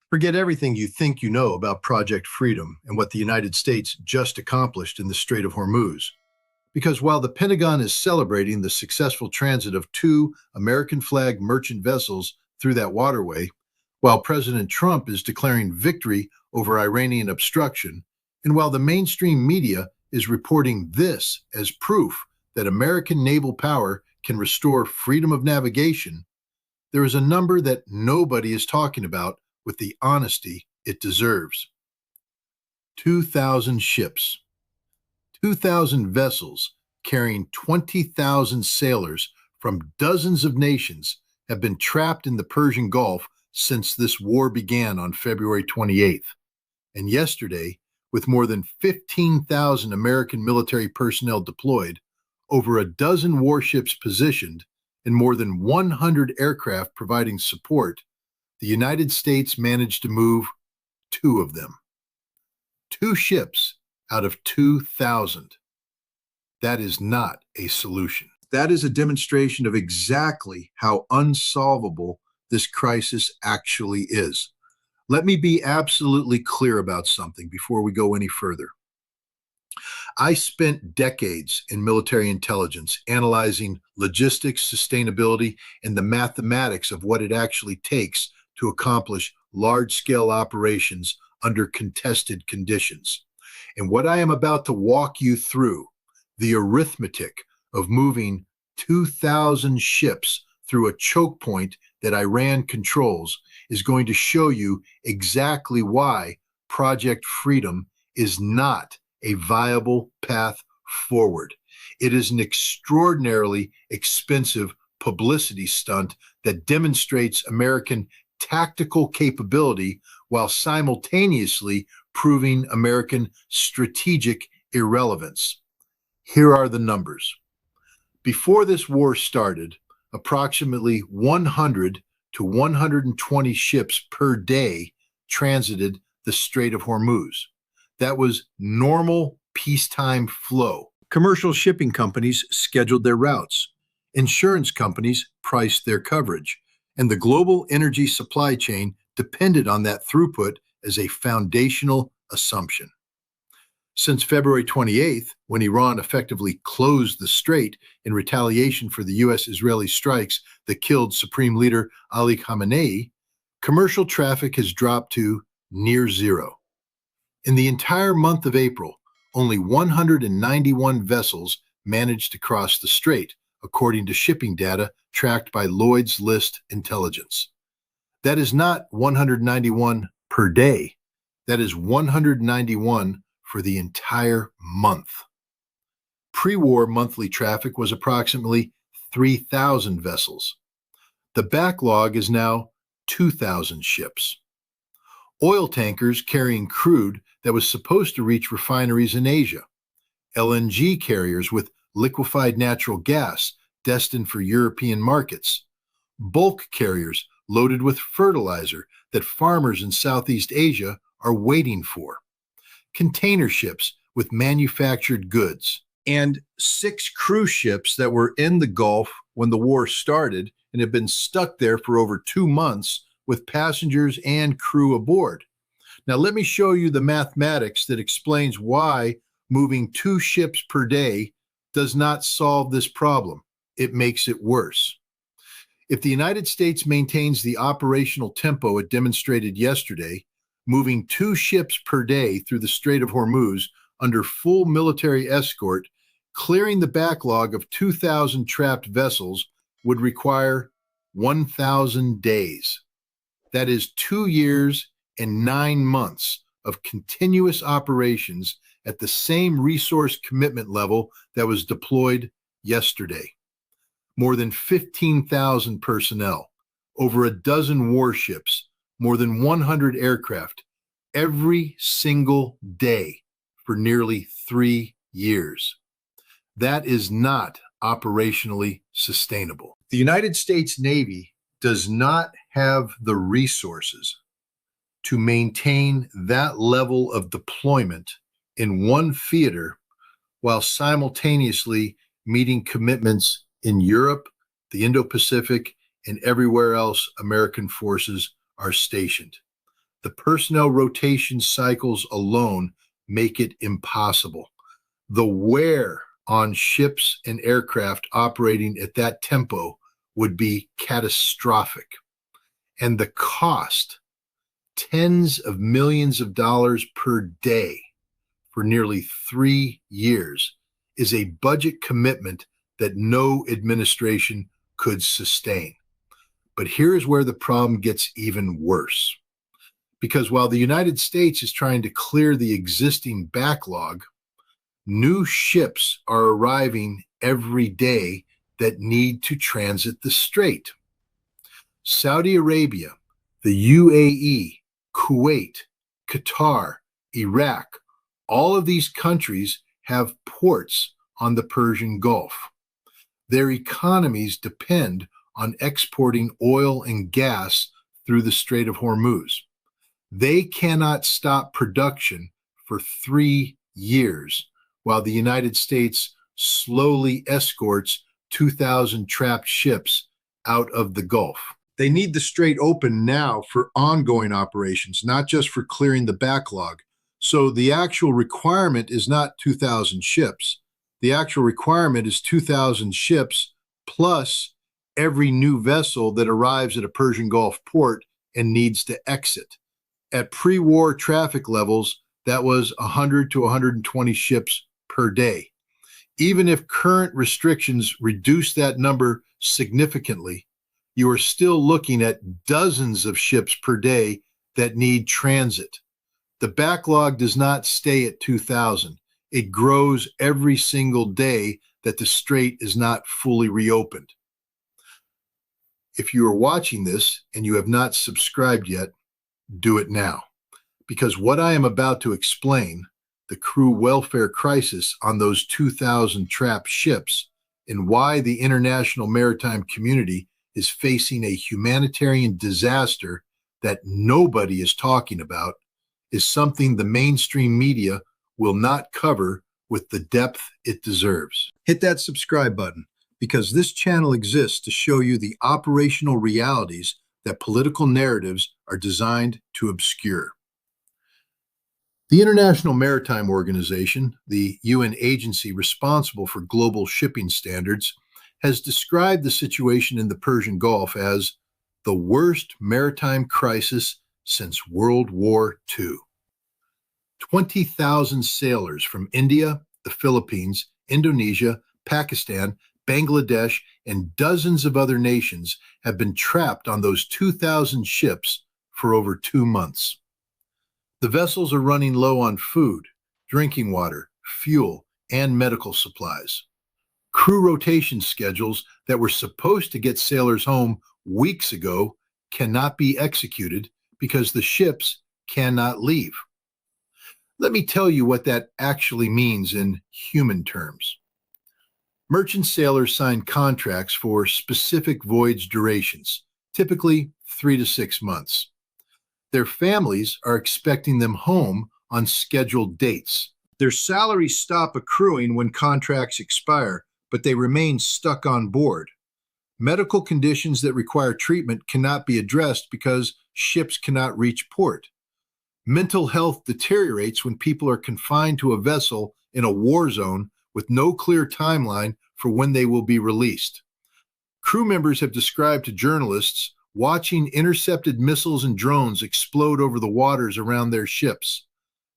Forget everything you think you know about Project Freedom and what the United States just accomplished in the Strait of Hormuz. Because while the Pentagon is celebrating the successful transit of two American flag merchant vessels through that waterway, while President Trump is declaring victory over Iranian obstruction, and while the mainstream media is reporting this as proof that American naval power can restore freedom of navigation, there is a number that nobody is talking about with the honesty it deserves. 2,000 ships, 2,000 vessels carrying 20,000 sailors from dozens of nations have been trapped in the Persian Gulf since this war began on February 28th. And yesterday, with more than 15,000 American military personnel deployed, over a dozen warships positioned, and more than 100 aircraft providing support, the United States managed to move two of them. Two ships out of 2,000. That is not a solution. That is a demonstration of exactly how unsolvable this crisis actually is. Let me be absolutely clear about something before we go any further. I spent decades in military intelligence analyzing logistics, sustainability, and the mathematics of what it actually takes to accomplish large-scale operations under contested conditions. And what I am about to walk you through, the arithmetic of moving 2,000 ships through a choke point that Iran controls, is going to show you exactly why Project Freedom is not a viable path forward. It is an extraordinarily expensive publicity stunt that demonstrates American tactical capability while simultaneously proving American strategic irrelevance. Here are the numbers. Before this war started, approximately 100 to 120 ships per day transited the Strait of Hormuz. That was normal peacetime flow. Commercial shipping companies scheduled their routes. Insurance companies priced their coverage. And the global energy supply chain depended on that throughput as a foundational assumption. Since February 28th, when Iran effectively closed the strait in retaliation for the U.S.-Israeli strikes that killed Supreme Leader Ali Khamenei, commercial traffic has dropped to near zero. In the entire month of April, only 191 vessels managed to cross the strait, according to shipping data tracked by Lloyd's List Intelligence. That is not 191 per day. That is 191 for the entire month. Pre-war monthly traffic was approximately 3,000 vessels. The backlog is now 2,000 ships. Oil tankers carrying crude that was supposed to reach refineries in Asia. LNG carriers with liquefied natural gas destined for European markets. Bulk carriers loaded with fertilizer that farmers in Southeast Asia are waiting for. Container ships with manufactured goods. And 6 cruise ships that were in the Gulf when the war started and have been stuck there for over 2 months with passengers and crew aboard. Now, let me show you the mathematics that explains why moving 2 ships per day does not solve this problem. It makes it worse. If the United States maintains the operational tempo it demonstrated yesterday, moving 2 ships per day through the Strait of Hormuz under full military escort, clearing the backlog of 2,000 trapped vessels would require 1,000 days. That is 2 years and 9 months of continuous operations at the same resource commitment level that was deployed yesterday. More than 15,000 personnel, over a dozen warships, more than 100 aircraft, every single day for nearly 3 years. That is not operationally sustainable. The United States Navy does not have the resources to maintain that level of deployment in one theater while simultaneously meeting commitments in Europe, the Indo-Pacific, and everywhere else American forces are stationed. The personnel rotation cycles alone make it impossible. The wear on ships and aircraft operating at that tempo would be catastrophic. And the cost, tens of millions of dollars per day for nearly 3 years, is a budget commitment that no administration could sustain. But here is where the problem gets even worse. Because while the United States is trying to clear the existing backlog, new ships are arriving every day that need to transit the strait. Saudi Arabia, the UAE, Kuwait, Qatar, Iraq, all of these countries have ports on the Persian Gulf. Their economies depend on exporting oil and gas through the Strait of Hormuz. They cannot stop production for 3 years while the United States slowly escorts 2,000 trapped ships out of the Gulf. They need the strait open now for ongoing operations, not just for clearing the backlog. So the actual requirement is not 2,000 ships. The actual requirement is 2,000 ships plus every new vessel that arrives at a Persian Gulf port and needs to exit. At pre-war traffic levels, that was 100 to 120 ships per day. Even if current restrictions reduce that number significantly, you are still looking at dozens of ships per day that need transit. The backlog does not stay at 2,000. It grows every single day that the strait is not fully reopened. If you are watching this and you have not subscribed yet, do it now. Because what I am about to explain, the crew welfare crisis on those 2,000 trapped ships, and why the international maritime community is facing a humanitarian disaster that nobody is talking about, is something the mainstream media will not cover with the depth it deserves. Hit that subscribe button, because this channel exists to show you the operational realities that political narratives are designed to obscure. The International Maritime Organization, the UN agency responsible for global shipping standards, has described the situation in the Persian Gulf as the worst maritime crisis since World War II. 20,000 sailors from India, the Philippines, Indonesia, Pakistan, Bangladesh, and dozens of other nations have been trapped on those 2,000 ships for over 2 months. The vessels are running low on food, drinking water, fuel, and medical supplies. Crew rotation schedules that were supposed to get sailors home weeks ago cannot be executed because the ships cannot leave. Let me tell you what that actually means in human terms. Merchant sailors sign contracts for specific voyage durations, typically 3 to 6 months. Their families are expecting them home on scheduled dates. Their salaries stop accruing when contracts expire, but they remain stuck on board. Medical conditions that require treatment cannot be addressed because ships cannot reach port. Mental health deteriorates when people are confined to a vessel in a war zone with no clear timeline for when they will be released. Crew members have described to journalists watching intercepted missiles and drones explode over the waters around their ships.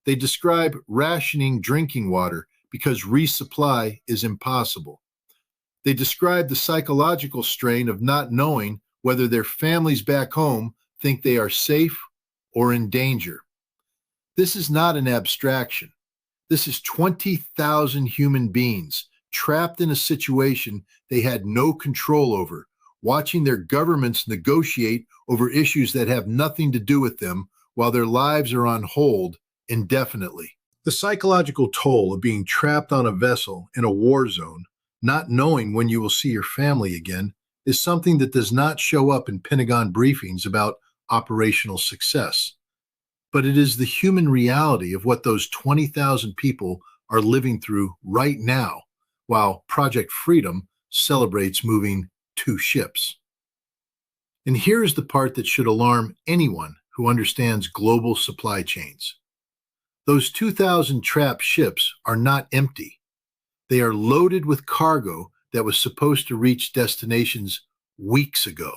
They describe rationing drinking water because resupply is impossible. They describe the psychological strain of not knowing whether their families back home think they are safe or in danger. This is not an abstraction. This is 20,000 human beings trapped in a situation they had no control over, watching their governments negotiate over issues that have nothing to do with them while their lives are on hold indefinitely. The psychological toll of being trapped on a vessel in a war zone, not knowing when you will see your family again, is something that does not show up in Pentagon briefings about operational success. But it is the human reality of what those 20,000 people are living through right now, while Project Freedom celebrates moving 2 ships. And here's the part that should alarm anyone who understands global supply chains. Those 2,000 trapped ships are not empty. They are loaded with cargo that was supposed to reach destinations weeks ago.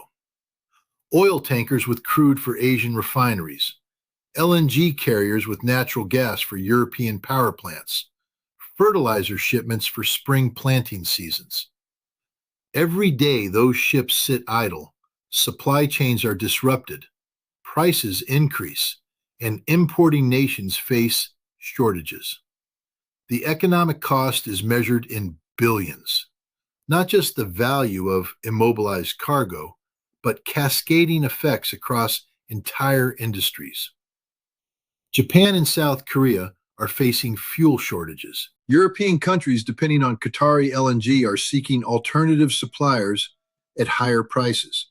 Oil tankers with crude for Asian refineries, LNG carriers with natural gas for European power plants, fertilizer shipments for spring planting seasons. Every day those ships sit idle, supply chains are disrupted, prices increase, and importing nations face shortages. The economic cost is measured in billions, not just the value of immobilized cargo, but cascading effects across entire industries. Japan and South Korea are facing fuel shortages. European countries depending on Qatari LNG are seeking alternative suppliers at higher prices.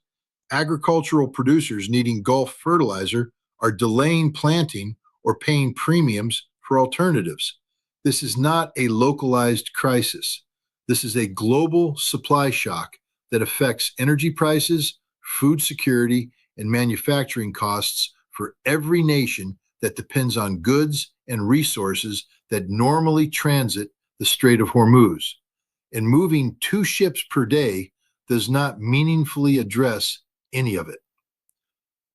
Agricultural producers needing Gulf fertilizer are delaying planting or paying premiums for alternatives. This is not a localized crisis. This is a global supply shock that affects energy prices, food security, and manufacturing costs for every nation that depends on goods and resources that normally transit the Strait of Hormuz. And moving 2 ships per day does not meaningfully address any of it.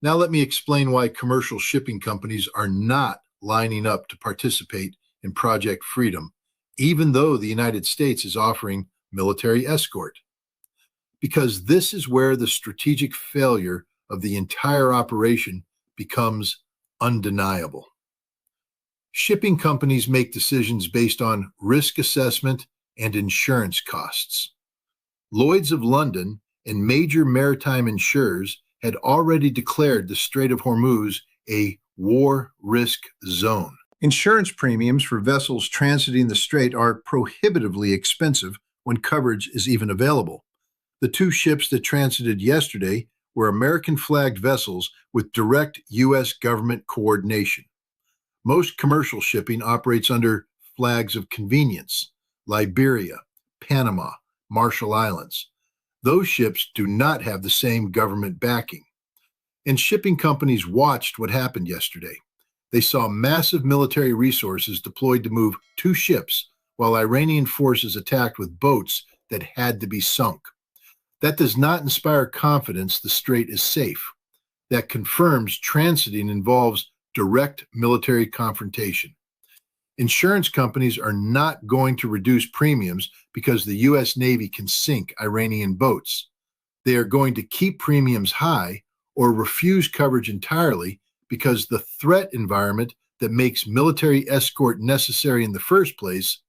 Now let me explain why commercial shipping companies are not lining up to participate in Project Freedom, even though the United States is offering military escort. Because this is where the strategic failure of the entire operation becomes undeniable. Shipping companies make decisions based on risk assessment and insurance costs. Lloyd's of London and major maritime insurers had already declared the Strait of Hormuz a war risk zone. Insurance premiums for vessels transiting the strait are prohibitively expensive when coverage is even available. The 2 ships that transited yesterday were American-flagged vessels with direct U.S. government coordination. Most commercial shipping operates under flags of convenience: Liberia, Panama, Marshall Islands. Those ships do not have the same government backing. And shipping companies watched what happened yesterday. They saw massive military resources deployed to move 2 ships while Iranian forces attacked with boats that had to be sunk. That does not inspire confidence the strait is safe. That confirms transiting involves direct military confrontation. Insurance companies are not going to reduce premiums because the U.S. Navy can sink Iranian boats. They are going to keep premiums high or refuse coverage entirely because the threat environment that makes military escort necessary in the first place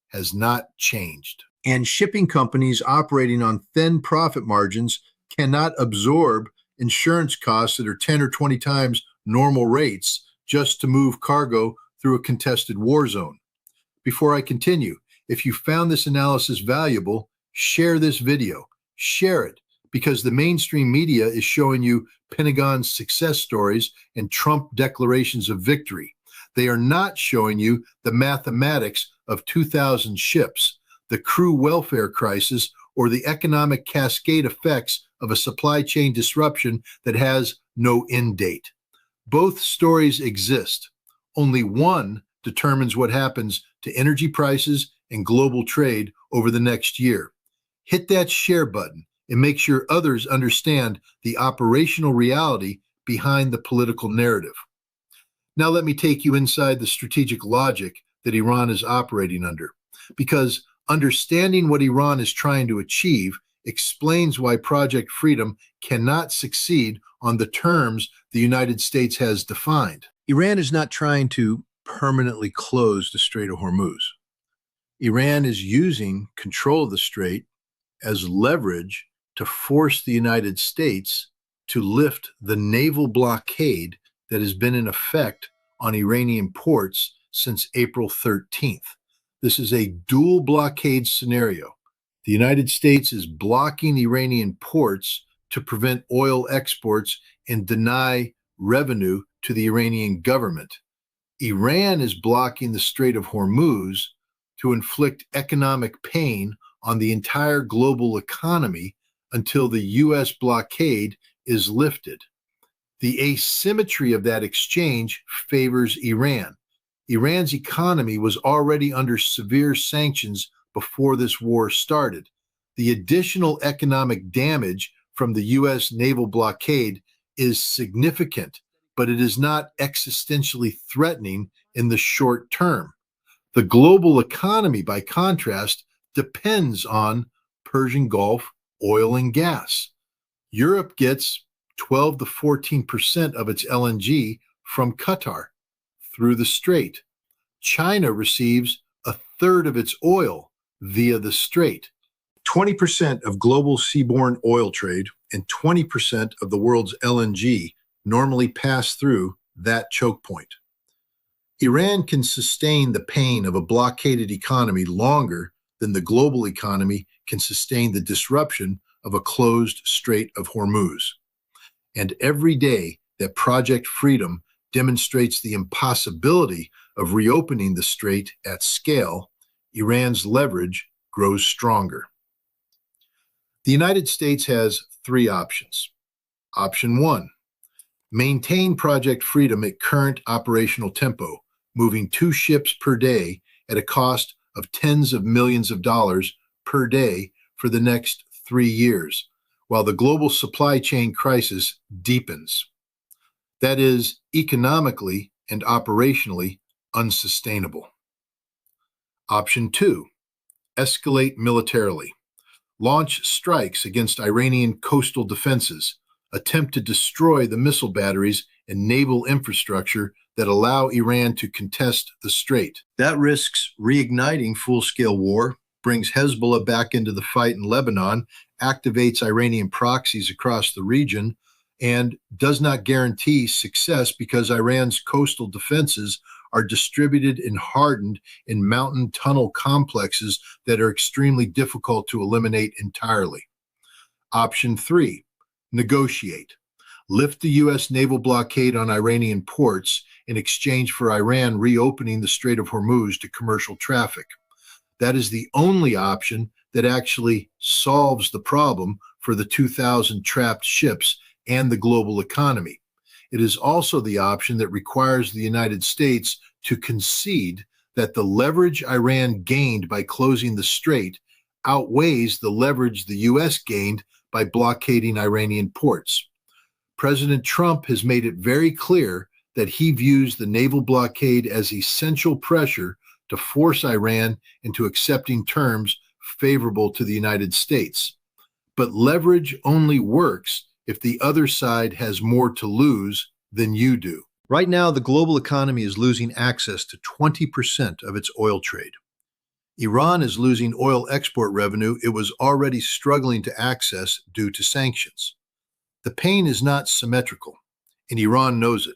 has not changed. And shipping companies operating on thin profit margins cannot absorb insurance costs that are 10 or 20 times normal rates just to move cargo through a contested war zone. Before I continue, if you found this analysis valuable, share this video. Share it, because the mainstream media is showing you Pentagon's success stories and Trump declarations of victory. They are not showing you the mathematics of 2,000 ships, the crew welfare crisis, or the economic cascade effects of a supply chain disruption that has no end date. Both stories exist. Only one determines what happens to energy prices and global trade over the next year. Hit that share button and make sure others understand the operational reality behind the political narrative. Now let me take you inside the strategic logic that Iran is operating under, because understanding what Iran is trying to achieve explains why Project Freedom cannot succeed on the terms the United States has defined. Iran is not trying to permanently close the Strait of Hormuz. Iran is using control of the strait as leverage to force the United States to lift the naval blockade that has been in effect on Iranian ports since April 13th. This is a dual blockade scenario. The United States is blocking Iranian ports to prevent oil exports and deny revenue to the Iranian government. Iran is blocking the Strait of Hormuz to inflict economic pain on the entire global economy until the U.S. blockade is lifted. The asymmetry of that exchange favors Iran. Iran's economy was already under severe sanctions before this war started. The additional economic damage from the U.S. naval blockade is significant, but it is not existentially threatening in the short term. The global economy, by contrast, depends on Persian Gulf oil and gas. Europe gets 12 to 14% of its LNG from Qatar through the strait. China receives a third of its oil via the strait. 20% of global seaborne oil trade and 20% of the world's LNG normally pass through that choke point. Iran can sustain the pain of a blockaded economy longer than the global economy can sustain the disruption of a closed Strait of Hormuz. And every day that Project Freedom demonstrates the impossibility of reopening the strait at scale, Iran's leverage grows stronger. The United States has three options. Option one, maintain Project Freedom at current operational tempo, moving 2 ships per day at a cost of tens of millions of dollars per day for the next 3 years, while the global supply chain crisis deepens. That is economically and operationally unsustainable. Option two, escalate militarily. Launch strikes against Iranian coastal defenses, attempt to destroy the missile batteries and naval infrastructure that allow Iran to contest the strait. That risks reigniting full-scale war, brings Hezbollah back into the fight in Lebanon, activates Iranian proxies across the region, and does not guarantee success because Iran's coastal defenses are distributed and hardened in mountain tunnel complexes that are extremely difficult to eliminate entirely. Option three, negotiate. Lift the U.S. naval blockade on Iranian ports in exchange for Iran reopening the Strait of Hormuz to commercial traffic. That is the only option that actually solves the problem for the 2,000 trapped ships and the global economy. It is also the option that requires the United States to concede that the leverage Iran gained by closing the strait outweighs the leverage the U.S. gained by blockading Iranian ports. President Trump has made it very clear that he views the naval blockade as essential pressure to force Iran into accepting terms favorable to the United States. But leverage only works if the other side has more to lose than you do. Right now, the global economy is losing access to 20% of its oil trade. Iran is losing oil export revenue it was already struggling to access due to sanctions. The pain is not symmetrical, and Iran knows it.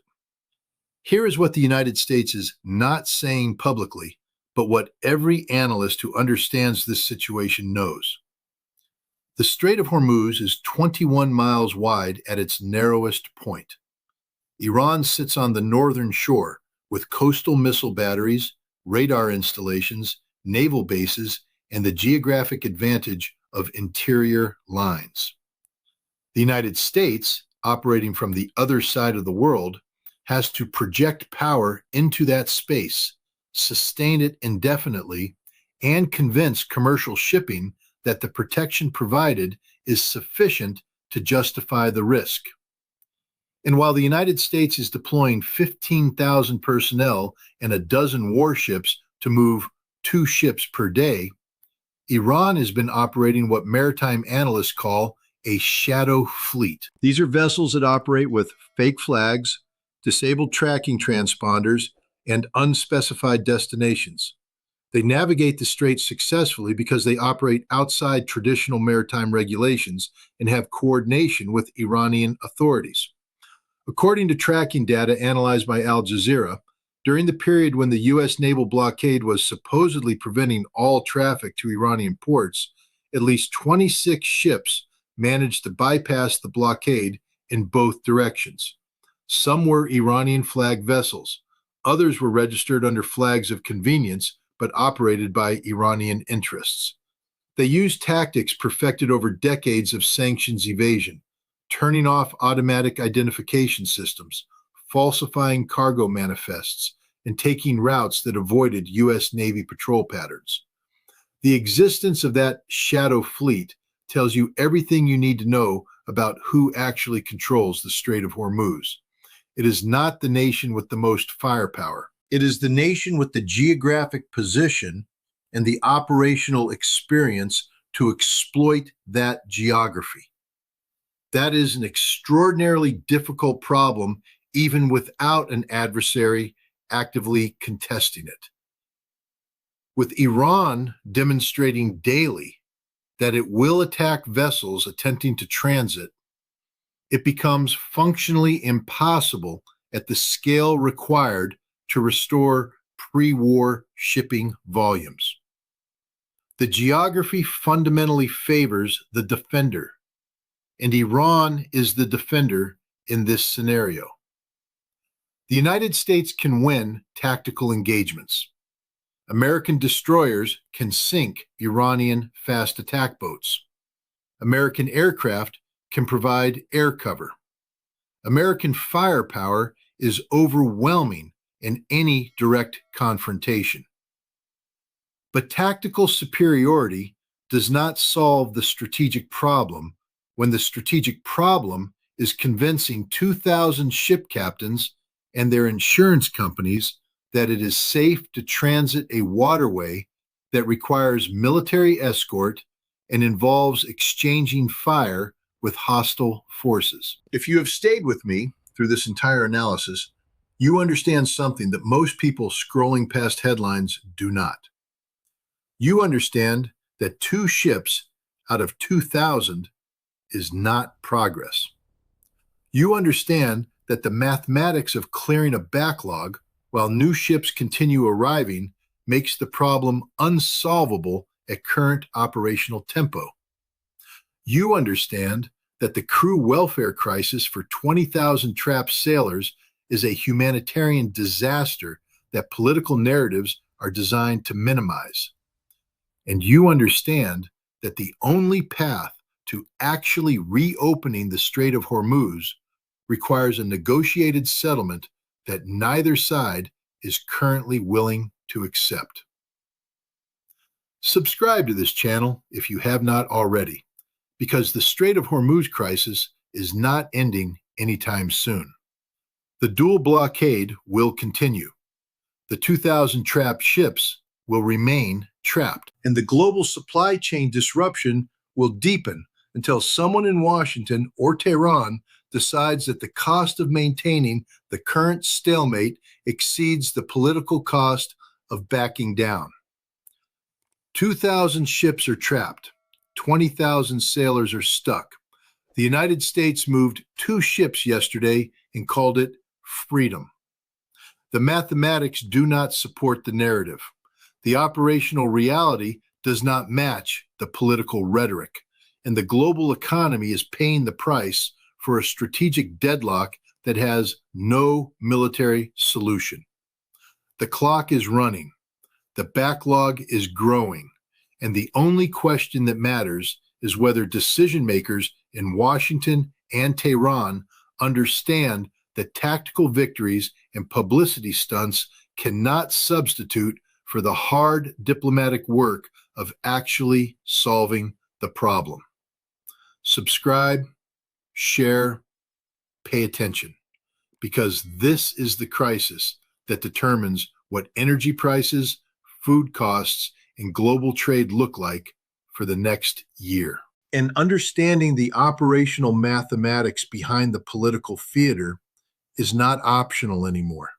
Here is what the United States is not saying publicly, but what every analyst who understands this situation knows. The Strait of Hormuz is 21 miles wide at its narrowest point. Iran sits on the northern shore with coastal missile batteries, radar installations, naval bases, and the geographic advantage of interior lines. The United States, operating from the other side of the world, has to project power into that space, sustain it indefinitely, and convince commercial shipping that the protection provided is sufficient to justify the risk. And while the United States is deploying 15,000 personnel and a dozen warships to move 2 ships per day, Iran has been operating what maritime analysts call a shadow fleet. These are vessels that operate with fake flags, disabled tracking transponders, and unspecified destinations. They navigate the strait successfully because they operate outside traditional maritime regulations and have coordination with Iranian authorities. According to tracking data analyzed by Al Jazeera, during the period when the U.S. naval blockade was supposedly preventing all traffic to Iranian ports, at least 26 ships managed to bypass the blockade in both directions. Some were Iranian-flagged vessels. Others were registered under flags of convenience, but operated by Iranian interests. They used tactics perfected over decades of sanctions evasion, turning off automatic identification systems, falsifying cargo manifests, and taking routes that avoided U.S. Navy patrol patterns. The existence of that shadow fleet tells you everything you need to know about who actually controls the Strait of Hormuz. It is not the nation with the most firepower. It is the nation with the geographic position and the operational experience to exploit that geography. That is an extraordinarily difficult problem, even without an adversary actively contesting it. With Iran demonstrating daily that it will attack vessels attempting to transit, it becomes functionally impossible at the scale required to restore pre-war shipping volumes. The geography fundamentally favors the defender, and Iran is the defender in this scenario. The United States can win tactical engagements. American destroyers can sink Iranian fast attack boats. American aircraft can provide air cover. American firepower is overwhelming in any direct confrontation. But tactical superiority does not solve the strategic problem when the strategic problem is convincing 2,000 ship captains and their insurance companies that it is safe to transit a waterway that requires military escort and involves exchanging fire with hostile forces. If you have stayed with me through this entire analysis, you understand something that most people scrolling past headlines do not. You understand that 2 ships out of 2,000 is not progress. You understand that the mathematics of clearing a backlog while new ships continue arriving makes the problem unsolvable at current operational tempo. You understand that the crew welfare crisis for 20,000 trapped sailors is a humanitarian disaster that political narratives are designed to minimize. And you understand that the only path to actually reopening the Strait of Hormuz requires a negotiated settlement that neither side is currently willing to accept. Subscribe to this channel if you have not already, because the Strait of Hormuz crisis is not ending anytime soon. The dual blockade will continue. The 2,000 trapped ships will remain trapped, and the global supply chain disruption will deepen until someone in Washington or Tehran decides that the cost of maintaining the current stalemate exceeds the political cost of backing down. 2,000 ships are trapped. 20,000 sailors are stuck. The United States moved 2 ships yesterday and called it freedom. The mathematics do not support the narrative. The operational reality does not match the political rhetoric, and the global economy is paying the price for a strategic deadlock that has no military solution. The clock is running, the backlog is growing, and the only question that matters is whether decision makers in Washington and Tehran understand that tactical victories and publicity stunts cannot substitute for the hard diplomatic work of actually solving the problem. Subscribe, share, pay attention, because this is the crisis that determines what energy prices, food costs, and global trade look like for the next year. And understanding the operational mathematics behind the political theater is not optional anymore.